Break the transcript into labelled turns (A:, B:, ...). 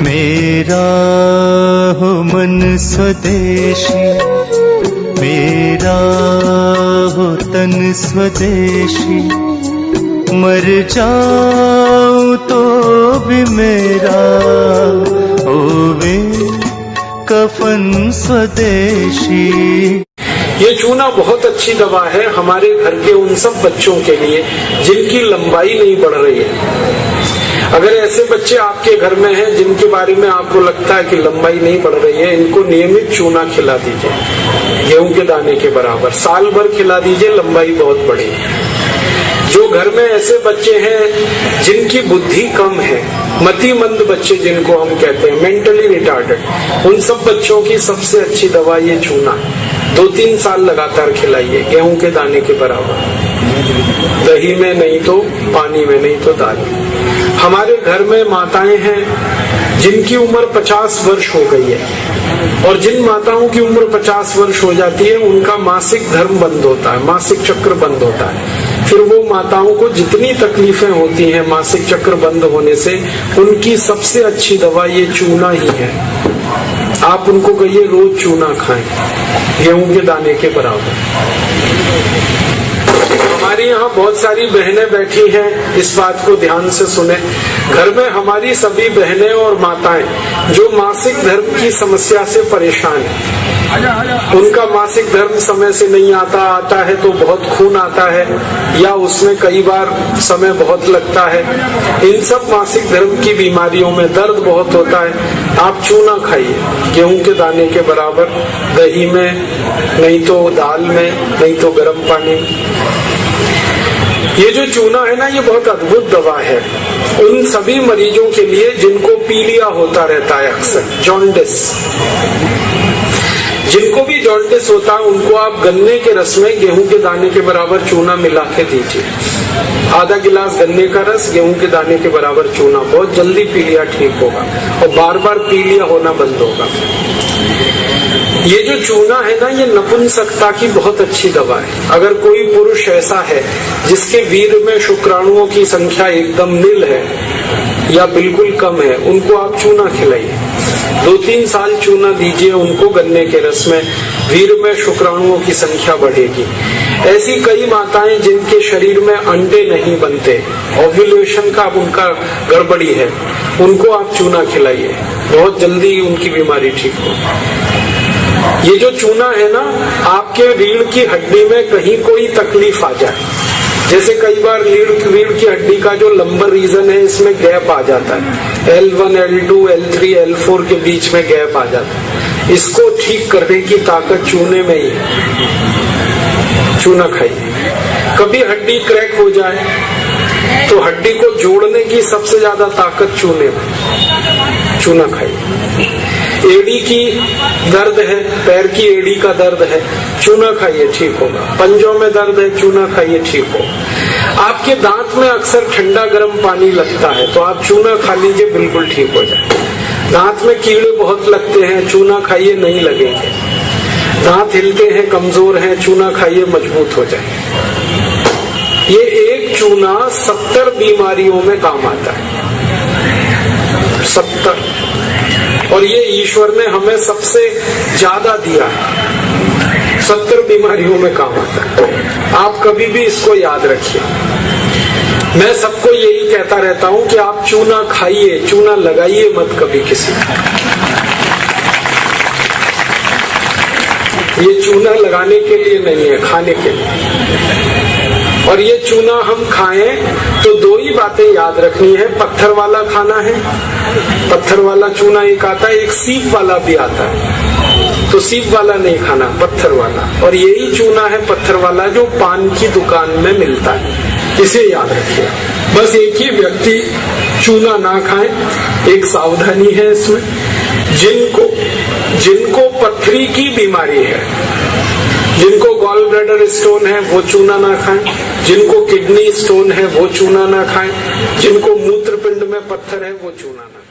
A: मेरा हो मन स्वदेशी, मेरा हो तन स्वदेशी, मर जाऊं तो भी मेरा होवे कफन स्वदेशी।
B: ये चूना बहुत अच्छी दवा है हमारे घर के उन सब बच्चों के लिए जिनकी लंबाई नहीं बढ़ रही है। अगर ऐसे बच्चे आपके घर में हैं जिनके बारे में आपको लगता है कि लंबाई नहीं बढ़ रही है, इनको नियमित चूना खिला दीजिए, गेहूं के दाने के बराबर, साल भर खिला दीजिए, लंबाई बहुत बढ़ेगी। जो घर में ऐसे बच्चे हैं जिनकी बुद्धि कम है, मतिमंद बच्चे जिनको हम कहते हैं, मेंटली रिटार्डेड, उन सब बच्चों की सबसे अच्छी दवा ये चूना। 2-3 साल लगातार खिलाइए, गेहूं के दाने के बराबर, दही में नहीं तो पानी में, नहीं तो दाल में। हमारे घर में माताएं हैं जिनकी उम्र 50 वर्ष हो गई है, और जिन माताओं की उम्र 50 वर्ष हो जाती है उनका मासिक धर्म बंद होता है, मासिक चक्र बंद होता है। फिर वो माताओं को जितनी तकलीफें होती हैं मासिक चक्र बंद होने से, उनकी सबसे अच्छी दवा ये चूना ही है। आप उनको कहिए रोज चूना खाएं, गेहूं के दाने के बराबर। हमारे यहाँ बहुत सारी बहनें बैठी हैं, इस बात को ध्यान से सुने। घर में हमारी सभी बहनें और माताएं जो मासिक धर्म की समस्या से परेशान हैं, उनका मासिक धर्म समय से नहीं आता है तो बहुत खून आता है, या उसमें कई बार समय बहुत लगता है। इन सब मासिक धर्म की बीमारियों में दर्द बहुत होता है। आप चूना खाइए, गेहूं के दाने के बराबर, दही में, नहीं तो दाल में, नहीं तो गर्म पानी में। ये जो चूना है ना, ये बहुत अद्भुत दवा है उन सभी मरीजों के लिए जिनको पीलिया होता रहता है, अक्सर जॉन्डिस। जिनको भी जॉन्डिस होता है उनको आप गन्ने के रस में गेहूं के दाने के बराबर चूना मिला के दीजिए। आधा गिलास गन्ने का रस, गेहूं के दाने के बराबर चूना, बहुत जल्दी पीलिया ठीक होगा और बार बार पीलिया होना बंद होगा। ये जो चूना है ना, ये नपुंसकता की बहुत अच्छी दवा है। अगर कोई पुरुष ऐसा है जिसके वीर्य में शुक्राणुओं की संख्या एकदम नील है या बिल्कुल कम है, उनको आप चूना खिलाइए। 2-3 साल चूना दीजिए उनको गन्ने के रस में, वीर्य में शुक्राणुओं की संख्या बढ़ेगी। ऐसी कई माताएं जिनके शरीर में अंडे नहीं बनते, ओव्यूलेशन का उनका गड़बड़ी है, उनको आप चूना खिलाइए, बहुत जल्दी उनकी बीमारी ठीक हो। ये जो चूना है ना, आपके रीढ़ की हड्डी में कहीं कोई तकलीफ आ जाए, जैसे कई बार रीढ़ की हड्डी का जो लंबर रीजन है, इसमें गैप आ जाता है, L1, L2, L3, L4 के बीच में गैप आ जाता है, इसको ठीक करने की ताकत चूने में ही है। चूना खाइए। कभी हड्डी क्रैक हो जाए तो हड्डी को जोड़ने की सबसे ज्यादा ताकत चूने में, चूना खाइए। एड़ी की दर्द है, पैर की एड़ी का दर्द है, चूना खाइए, ठीक होगा। पंजों में दर्द है, चूना खाइए, ठीक हो। आपके दांत में अक्सर ठंडा गर्म पानी लगता है तो आप चूना खा लीजिए, बिल्कुल ठीक हो जाए। दांत में कीड़े बहुत लगते हैं, चूना खाइए, नहीं लगेंगे। दांत हिलते हैं, कमजोर हैं, चूना खाइए, मजबूत हो जाए। ये एक चूना 70 बीमारियों में काम आता है, 70। और ये ईश्वर ने हमें सबसे ज्यादा दिया है, 70 बीमारियों में काम आता है। आप कभी भी इसको याद रखिए। मैं सबको यही कहता रहता हूं कि आप चूना खाइए, चूना लगाइए मत कभी किसी को। ये चूना लगाने के लिए नहीं है, खाने के लिए। और ये चूना हम खाएं तो 2 ही बातें याद रखनी है। पत्थर वाला खाना है, पत्थर वाला चूना एक आता है, एक सीप वाला भी आता है, तो सीप वाला नहीं खाना, पत्थर वाला। और यही चूना है पत्थर वाला जो पान की दुकान में मिलता है, इसे याद रखिए। बस एक ही व्यक्ति चूना ना खाए, एक सावधानी है इसमें। जिनको पथरी की बीमारी है, जिनको गॉल ब्लैडर स्टोन है, वो चूना ना खाएं। जिनको किडनी स्टोन है, वो चूना ना खाएं। जिनको मूत्रपिंड में पत्थर है, वो चूना ना खाएं।